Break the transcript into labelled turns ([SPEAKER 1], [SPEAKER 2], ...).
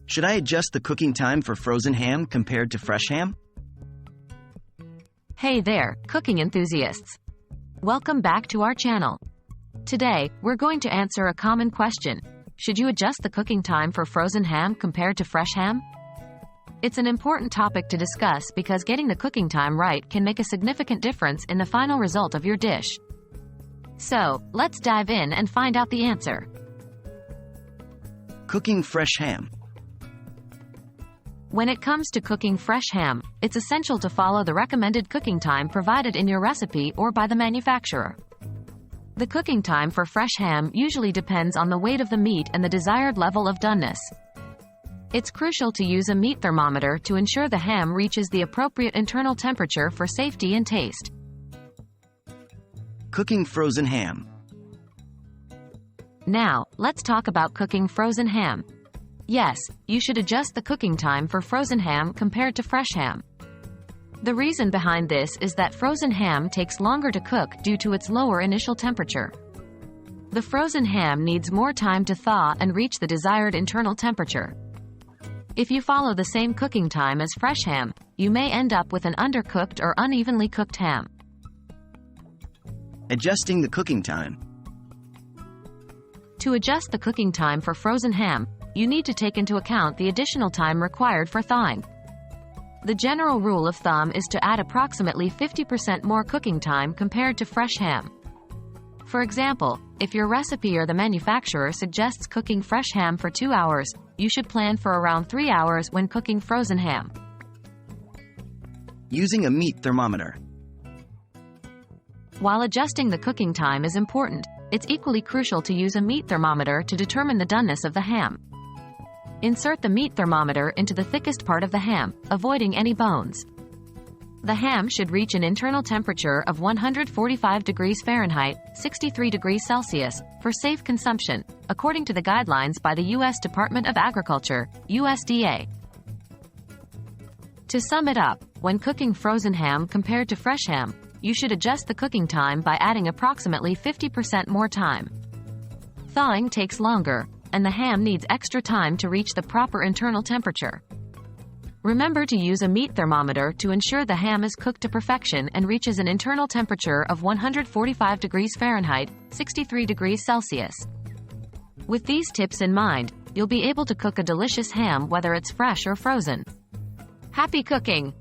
[SPEAKER 1] Should I adjust the cooking time for frozen ham compared to fresh ham?
[SPEAKER 2] Hey there, cooking enthusiasts. Welcome back to our channel. Today, we're going to answer a common question. Should you adjust the cooking time for frozen ham compared to fresh ham? It's an important topic to discuss because getting the cooking time right can make a significant difference in the final result of your dish. So, let's dive in and find out the answer.
[SPEAKER 1] Cooking fresh ham.
[SPEAKER 2] When it comes to cooking fresh ham, it's essential to follow the recommended cooking time provided in your recipe or by the manufacturer. The cooking time for fresh ham usually depends on the weight of the meat and the desired level of doneness. It's crucial to use a meat thermometer to ensure the ham reaches the appropriate internal temperature for safety and taste.
[SPEAKER 1] Cooking frozen ham.
[SPEAKER 2] Now, let's talk about cooking frozen ham. Yes, you should adjust the cooking time for frozen ham compared to fresh ham. The reason behind this is that frozen ham takes longer to cook due to its lower initial temperature. The frozen ham needs more time to thaw and reach the desired internal temperature. If you follow the same cooking time as fresh ham, you may end up with an undercooked or unevenly cooked ham.
[SPEAKER 1] Adjusting the cooking time.
[SPEAKER 2] To adjust the cooking time for frozen ham, you need to take into account the additional time required for thawing. The general rule of thumb is to add approximately 50% more cooking time compared to fresh ham. For example, if your recipe or the manufacturer suggests cooking fresh ham for 2 hours, you should plan for around 3 hours when cooking frozen ham.
[SPEAKER 1] Using a meat thermometer.
[SPEAKER 2] While adjusting the cooking time is important, it's equally crucial to use a meat thermometer to determine the doneness of the ham. Insert the meat thermometer into the thickest part of the ham, avoiding any bones. The ham should reach an internal temperature of 145 degrees Fahrenheit, 63 degrees Celsius, for safe consumption, according to the guidelines by the U.S. Department of Agriculture, USDA. To sum it up, when cooking frozen ham compared to fresh ham, you should adjust the cooking time by adding approximately 50% more time. Thawing takes longer, and the ham needs extra time to reach the proper internal temperature. Remember to use a meat thermometer to ensure the ham is cooked to perfection and reaches an internal temperature of 145 degrees Fahrenheit, 63 degrees Celsius. With these tips in mind, you'll be able to cook a delicious ham whether it's fresh or frozen. Happy cooking!